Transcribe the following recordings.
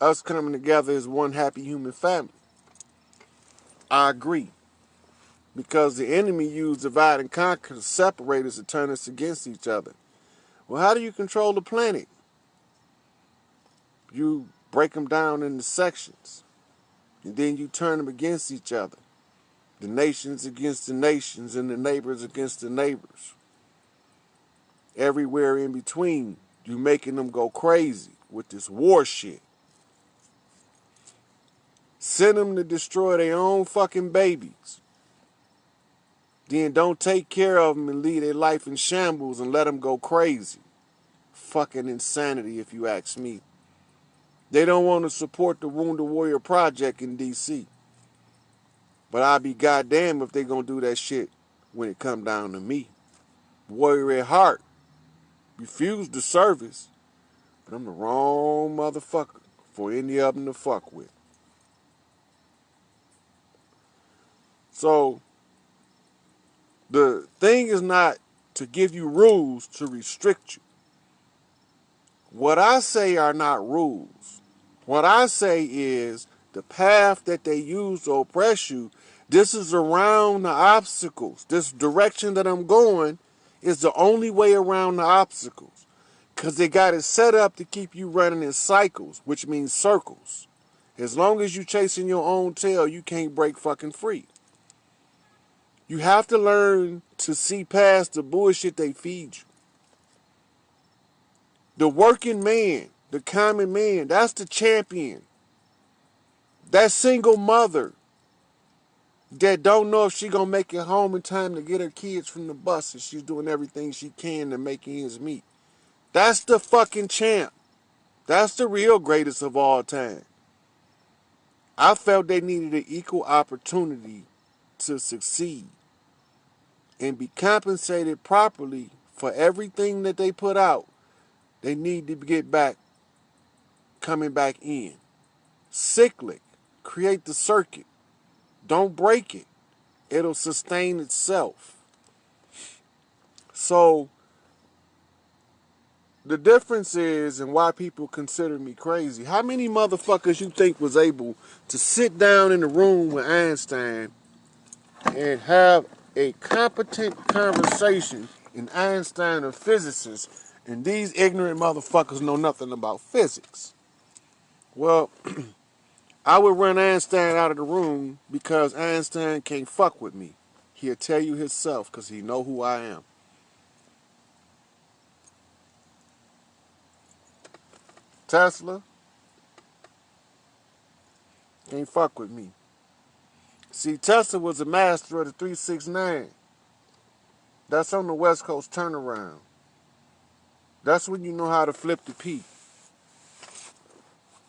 us coming together as one happy human family. I agree. Because the enemy used divide and conquer to separate us and turn us against each other. Well, how do you control the planet? You break them down into sections, and then you turn them against each other. The nations against the nations, and the neighbors against the neighbors. Everywhere in between, you making them go crazy with this war shit. Send them to destroy their own fucking babies. Then don't take care of them and leave their life in shambles and let them go crazy. Fucking insanity, if you ask me. They don't want to support the Wounded Warrior Project in D.C. But I'll be goddamn if they gonna do that shit when it come down to me. Warrior at heart. Refuse the service. But I'm the wrong motherfucker for any of them to fuck with. So, the thing is not to give you rules to restrict you. What I say are not rules. What I say is the path that they use to oppress you, this is around the obstacles. This direction that I'm going is the only way around the obstacles. Because they got it set up to keep you running in cycles, which means circles. As long as you chasing your own tail, you can't break fucking free. You have to learn to see past the bullshit they feed you. The working man, the common man, that's the champion. That single mother that don't know if she gonna make it home in time to get her kids from the bus and she's doing everything she can to make ends meet. That's the fucking champ. That's the real greatest of all time. I felt they needed an equal opportunity to succeed and be compensated properly for everything that they put out. They need to get back, coming back in. Cyclic. Create the circuit. Don't break it. It'll sustain itself. So, the difference is, and why people consider me crazy, how many motherfuckers you think was able to sit down in the room with Einstein and have a competent conversation, and Einstein a physicist, and these ignorant motherfuckers know nothing about physics? Well, I would run Einstein out of the room because Einstein can't fuck with me. He'll tell you himself because he know who I am. Tesla can't fuck with me. See, Tesla was a master of the 369. That's on the West Coast turnaround. That's when you know how to flip the P.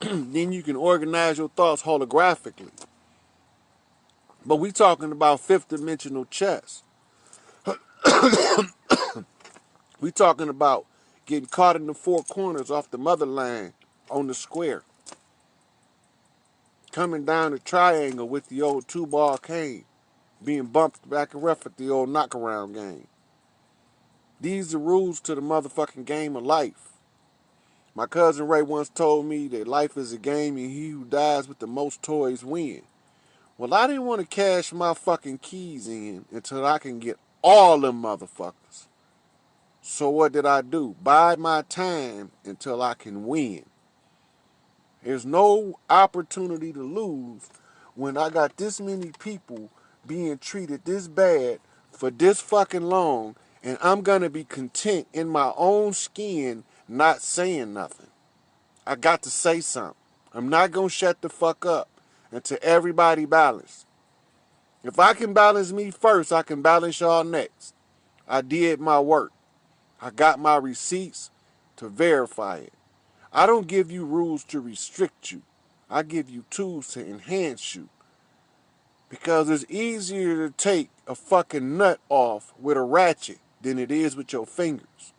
Then you can organize your thoughts holographically. But we talking about fifth dimensional chess. We talking about getting caught in the four corners off the motherland on the square. Coming down the triangle with the old two-ball cane. Being bumped back and forth at the old knockaround game. These are rules to the motherfucking game of life. My cousin Ray once told me that life is a game and he who dies with the most toys win. Well, I didn't want to cash my fucking keys in until I can get all them motherfuckers. So what did I do? Bide my time until I can win. There's no opportunity to lose when I got this many people being treated this bad for this fucking long, and I'm going to be content in my own skin not saying nothing. I got to say something. I'm not going to shut the fuck up until everybody balance. If I can balance me first, I can balance y'all next. I did my work. I got my receipts to verify it. I don't give you rules to restrict you. I give you tools to enhance you. Because it's easier to take a fucking nut off with a ratchet than it is with your fingers.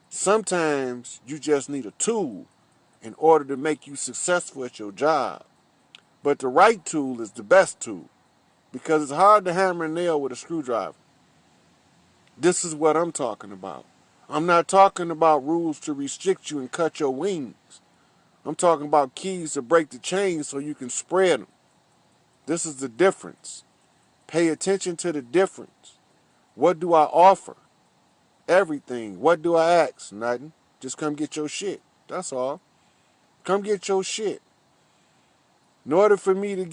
Sometimes you just need a tool in order to make you successful at your job. But the right tool is the best tool. Because it's hard to hammer a nail with a screwdriver. This is what I'm talking about. I'm not talking about rules to restrict you and cut your wings. I'm talking about keys to break the chain so you can spread them. This is the difference. Pay attention to the difference. What do I offer? Everything. What do I ask? Nothing. Just come get your shit. That's all. Come get your shit. In order for you to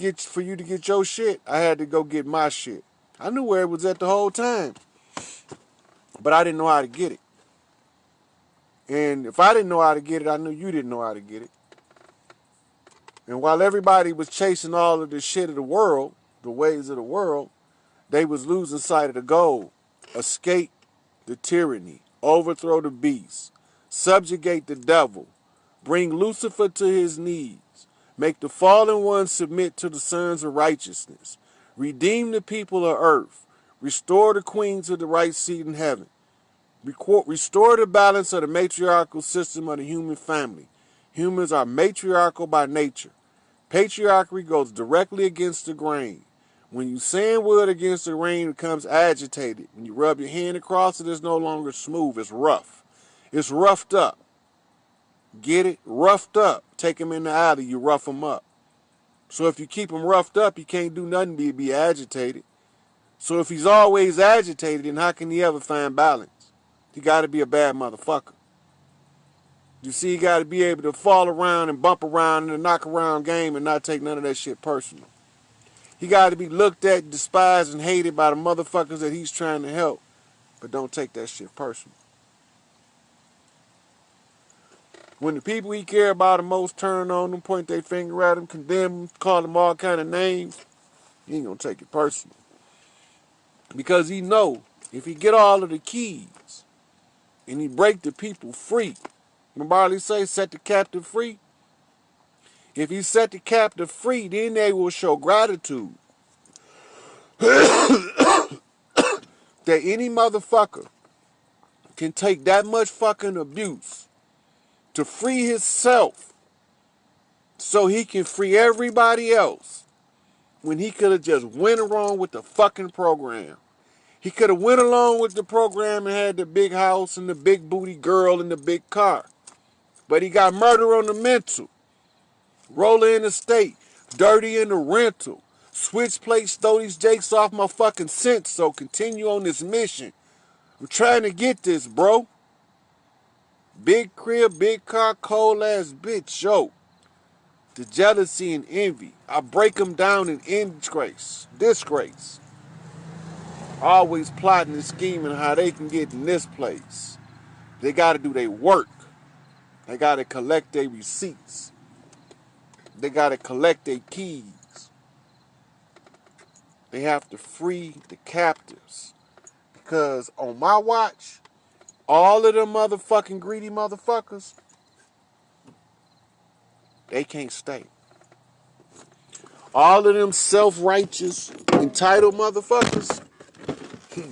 get your shit, I had to go get my shit. I knew where it was at the whole time, but I didn't know how to get it. And if I didn't know how to get it, I knew you didn't know how to get it. And while everybody was chasing all of the shit of the world, the ways of the world, they was losing sight of the goal. Escape the tyranny, overthrow the beast, subjugate the devil, bring Lucifer to his knees, make the fallen ones submit to the sons of righteousness, redeem the people of earth, restore the queen to the right seat in heaven, restore the balance of the matriarchal system of the human family. Humans are matriarchal by nature. Patriarchy goes directly against the grain. When you sand wood against the rain, it becomes agitated. When you rub your hand across it, it's no longer smooth. It's rough. It's roughed up. Get it? Roughed up. Take him in the alley, you rough him up. So if you keep him roughed up, he can't do nothing but be agitated. So if he's always agitated, then how can he ever find balance? He got to be a bad motherfucker. You see, he got to be able to fall around and bump around in a knock around game and not take none of that shit personal. He got to be looked at, despised, and hated by the motherfuckers that he's trying to help. But don't take that shit personal. When the people he care about the most turn on him, point their finger at him, condemn him, call him all kind of names, he ain't going to take it personal. Because he know if he get all of the keys and he break the people free, remember how they say set the captive free? If he set the captive free, then they will show gratitude. That any motherfucker can take that much fucking abuse to free himself so he can free everybody else when he could have just went along with the fucking program. He could have went along with the program and had the big house and the big booty girl and the big car. But he got murder on the mental. Roller in the state. Dirty in the rental. Switch plates, throw these jakes off my fucking scent, so continue on this mission. I'm trying to get this, bro. Big crib, big car, cold ass bitch, yo. The jealousy and envy. I break them down in disgrace. Always plotting and scheming how they can get in this place. They got to do their work. They got to collect their receipts. They got to collect their keys. They have to free the captives. Because on my watch, all of them motherfucking greedy motherfuckers, they can't stay. All of them self-righteous, entitled motherfuckers,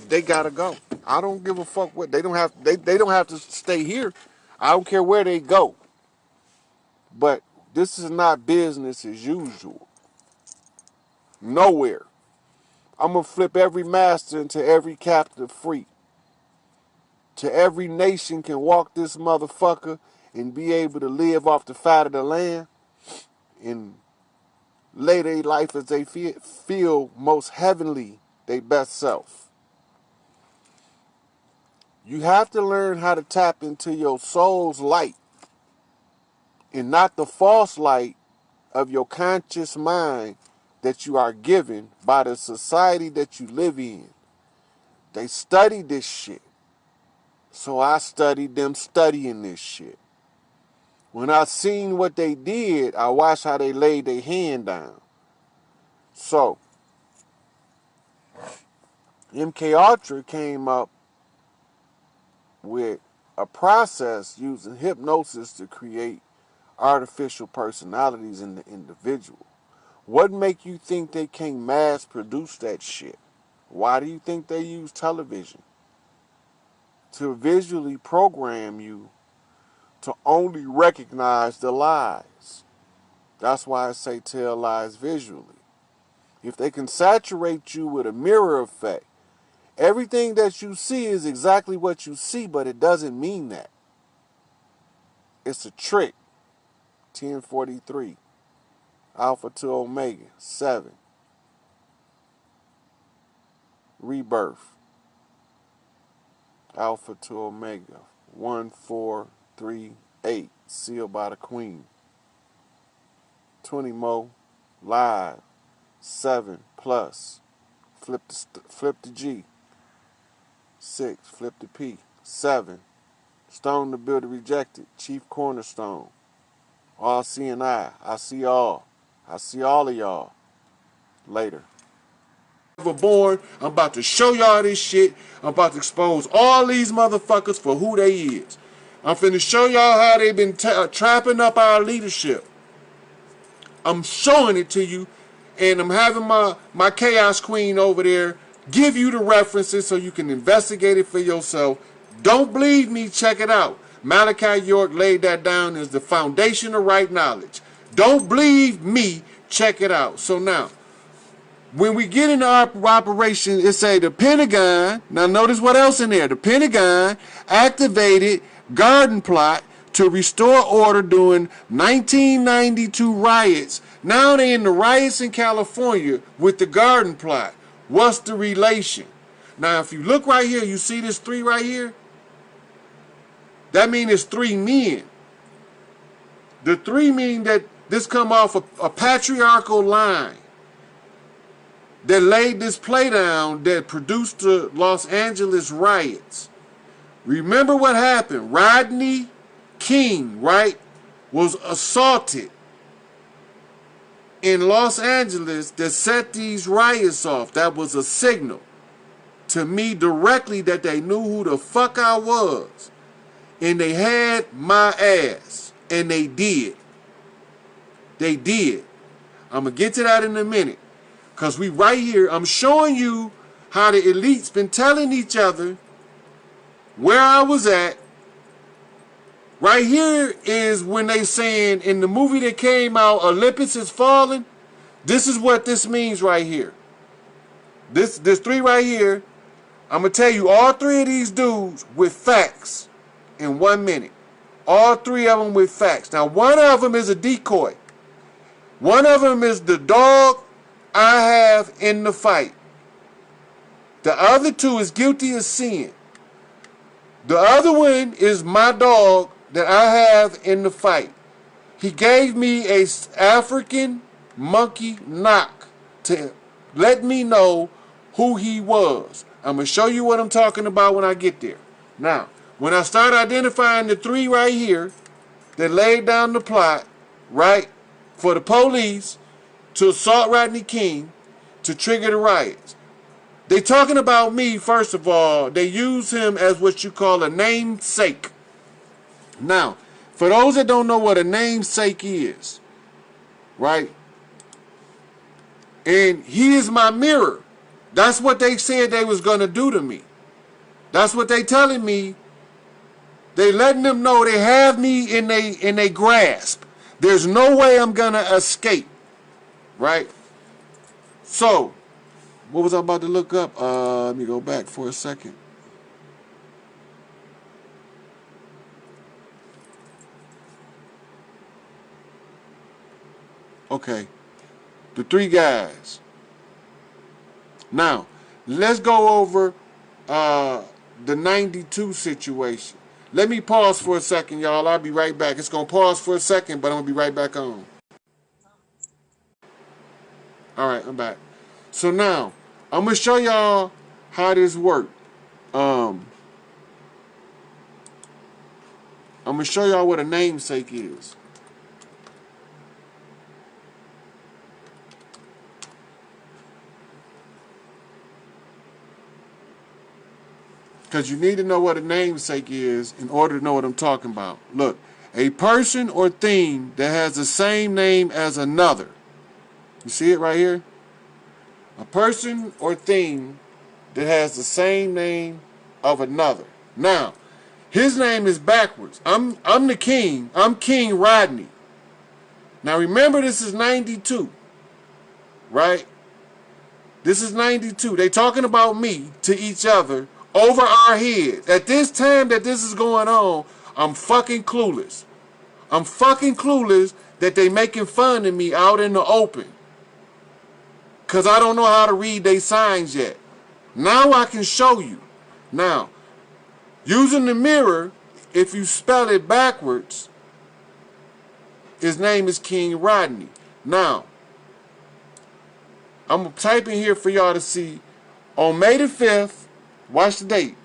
they gotta go. I don't give a fuck what they don't have to stay here. I don't care where they go. But this is not business as usual. Nowhere. I'm gonna flip every master into every captive free. To every nation can walk this motherfucker and be able to live off the fat of the land and lay their life as they feel most heavenly, their best self. You have to learn how to tap into your soul's light and not the false light of your conscious mind that you are given by the society that you live in. They study this shit. So I studied them studying this shit. When I seen what they did, I watched how they laid their hand down. So, MK Ultra came up with a process using hypnosis to create artificial personalities in the individual. What make you think they can't mass produce that shit? Why do you think they use television? To visually program you to only recognize the lies. That's why I say tell lies visually. If they can saturate you with a mirror effect, everything that you see is exactly what you see, but it doesn't mean that. It's a trick. 1043. Alpha to Omega, 7. Rebirth. Alpha to Omega, 1438. Sealed by the Queen. 20 more. Live, 7 plus. Flip the G. 6. Flip the P. 7. Stone the Builder Rejected. Chief Cornerstone. All seeing I see all. I see all of y'all. Later. Born, I'm about to show y'all this shit. I'm about to expose all these motherfuckers for who they is. I'm finna show y'all how they been trapping up our leadership. I'm showing it to you, and I'm having my Chaos Queen over there give you the references so you can investigate it for yourself. Don't believe me, check it out. Malachi York laid that down as the foundation of right knowledge. Don't believe me, check it out. So now, when we get into operation, it say the Pentagon, now notice what else in there. The Pentagon activated Garden Plot to restore order during 1992 riots. Now they in the riots in California with the Garden Plot. What's the relation? Now if you look right here, you see this 3 right here? That means it's 3 men. The 3 mean that this come off a patriarchal line that laid this play down that produced the Los Angeles riots. Remember what happened? Rodney King, right, was assaulted in Los Angeles that set these riots off. That was a signal to me directly that they knew who the fuck I was. And they had my ass. And they did. They did. I'm going to get to that in a minute. Because we right here, I'm showing you how the elites been telling each other where I was at. Right here is when they saying in the movie that came out, Olympus is falling. This is what this means right here. This 3 right here, I'm going to tell you all 3 of these dudes with facts in 1 minute. All 3 of them with facts. Now, one of them is a decoy. One of them is the dog I have in the fight. The other 2 is guilty of sin. The other one is my dog that I have in the fight. He gave me a African monkey knock to let me know who he was. I'm going to show you what I'm talking about when I get there. Now, when I start identifying the 3 right here that laid down the plot, right, for the police to assault Rodney King to trigger the riots. They talking about me, first of all. They use him as what you call a namesake. Now, for those that don't know what a namesake is, right, and he is my mirror. That's what they said they was going to do to me. That's what they telling me. They letting them know they have me in they grasp. There's no way I'm going to escape. Right? So, what was I about to look up? Let me go back for a second. Okay. The 3 guys. Now, let's go over the 92 situation. Let me pause for a second, y'all. I'll be right back. It's going to pause for a second, but I'm going to be right back on. All right, I'm back. So now, I'm going to show y'all how this works. I'm going to show y'all what a namesake is. Because you need to know what a namesake is in order to know what I'm talking about. Look, a person or thing that has the same name as another. You see it right here? A person or thing that has the same name of another. Now, his name is backwards. I'm the king. I'm King Rodney. Now remember, this is 92. Right? This is 92. They talking about me to each other over our heads. At this time that this is going on, I'm fucking clueless. I'm fucking clueless that they making fun of me out in the open. Because I don't know how to read their signs yet. Now I can show you. Now, using the mirror, if you spell it backwards, his name is King Rodney. Now, I'm going to type in here for y'all to see. On May the 5th, watch the date.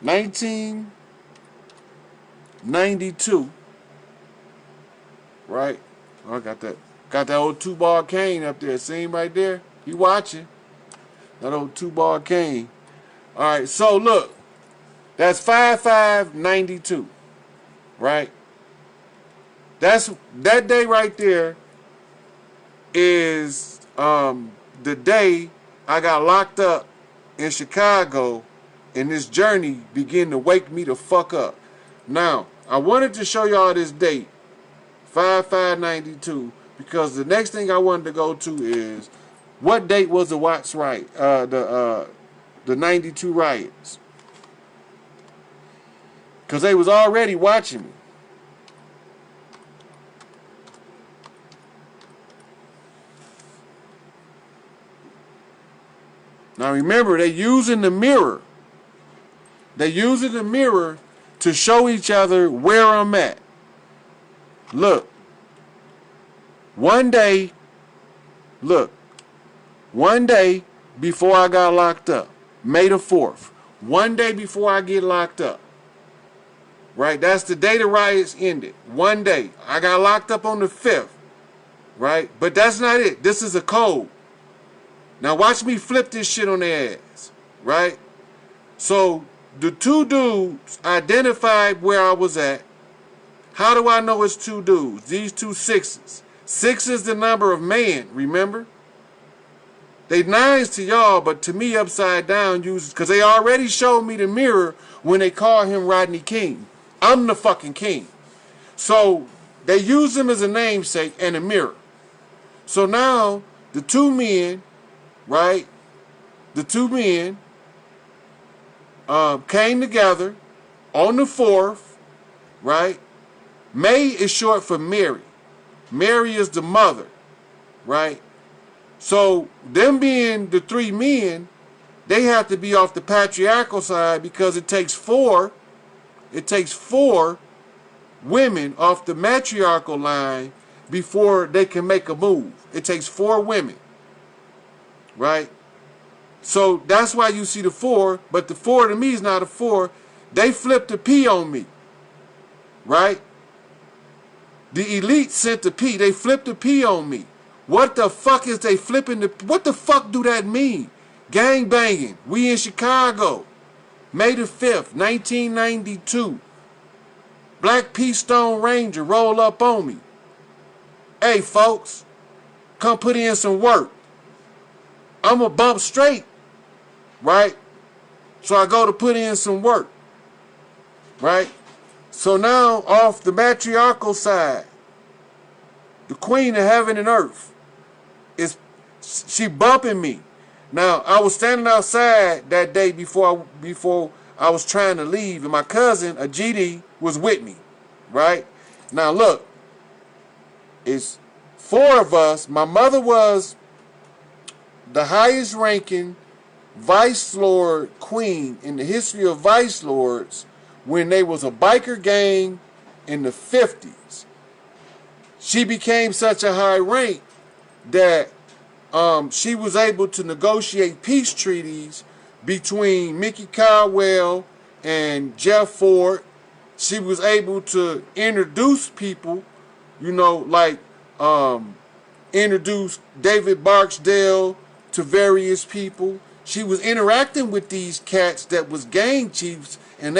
1992. Right? Oh, I got that old 2-bar cane up there. See him right there? He watching. That old 2-bar cane. Alright, so look. That's 5/5/92. Right? That day right there is the day I got locked up in Chicago, and this journey began to wake me the fuck up. Now, I wanted to show y'all this date, 5/5/92, because the next thing I wanted to go to is what date was the Watts riot, the 92 riots, because they was already watching me. Now remember, they're using the mirror. They're using the mirror to show each other where I'm at. Look. One day before I got locked up, May the 4th. One day before I get locked up. Right? That's the day the riots ended. One day. I got locked up on the 5th. Right? But that's not it. This is a code. Now watch me flip this shit on their ass. Right? So the two dudes identified where I was at. How do I know it's two dudes? These two sixes. 6 is the number of man, remember? They 9s to y'all, but to me upside down uses, because they already showed me the mirror when they called him Rodney King. I'm the fucking king. So they use him as a namesake and a mirror. So now the two men, right? The two men came together on the 4th, right? May is short for Mary. Mary is the mother, right? So them being the three men, they have to be off the patriarchal side, because it takes four women off the matriarchal line before they can make a move. It takes 4 women, right? So that's why you see the 4, but the 4 to me is not a 4. They flipped a P on me, right? The elite sent the P. They flipped a P on me. What the fuck is they flipping the... What the fuck do that mean? Gang banging. We in Chicago. May the 5th, 1992. Black Peace Stone Ranger roll up on me. Hey, folks. Come put in some work. I'm a bump straight. Right? So I go to put in some work. Right? So now, off the matriarchal side, the queen of heaven and earth, she bumping me. Now, I was standing outside that day before I was trying to leave, and my cousin, a GD, was with me, right? Now, look, it's 4 of us. My mother was the highest ranking vice lord queen in the history of vice lords when they was a biker gang in the 50s. She became such a high rank that she was able to negotiate peace treaties between Mickey Caldwell and Jeff Ford. She was able to introduce people, you know, like introduce David Barksdale to various people. She was interacting with these cats that was gang chiefs, and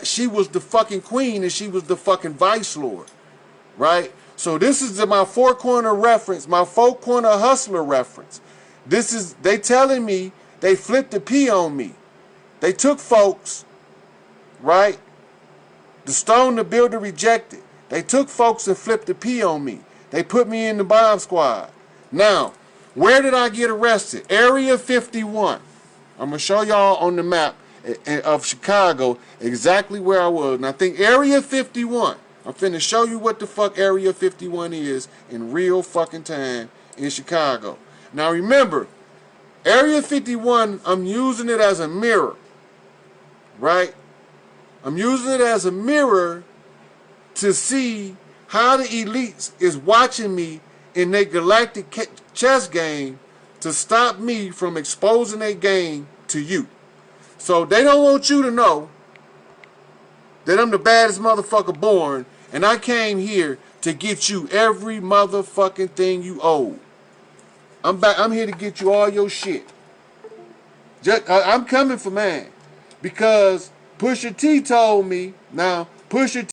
she was the fucking queen and she was the fucking vice lord, right? So this is my 4-corner reference, my 4-corner hustler reference. They telling me they flipped the P on me. They took folks, right? The stone the builder rejected. They took folks and flipped the P on me. They put me in the bomb squad. Now, where did I get arrested? Area 51. I'm going to show y'all on the map of Chicago, exactly where I was. And I think Area 51. I'm finna show you what the fuck Area 51 is in real fucking time in Chicago. Now remember, Area 51, I'm using it as a mirror, right? I'm using it as a mirror to see how the elites is watching me in their galactic chess game to stop me from exposing their game to you. So they don't want you to know that I'm the baddest motherfucker born, and I came here to get you every motherfucking thing you owe. I'm here to get you all your shit. I'm coming for mine. Because Pusha T told me, now Pusha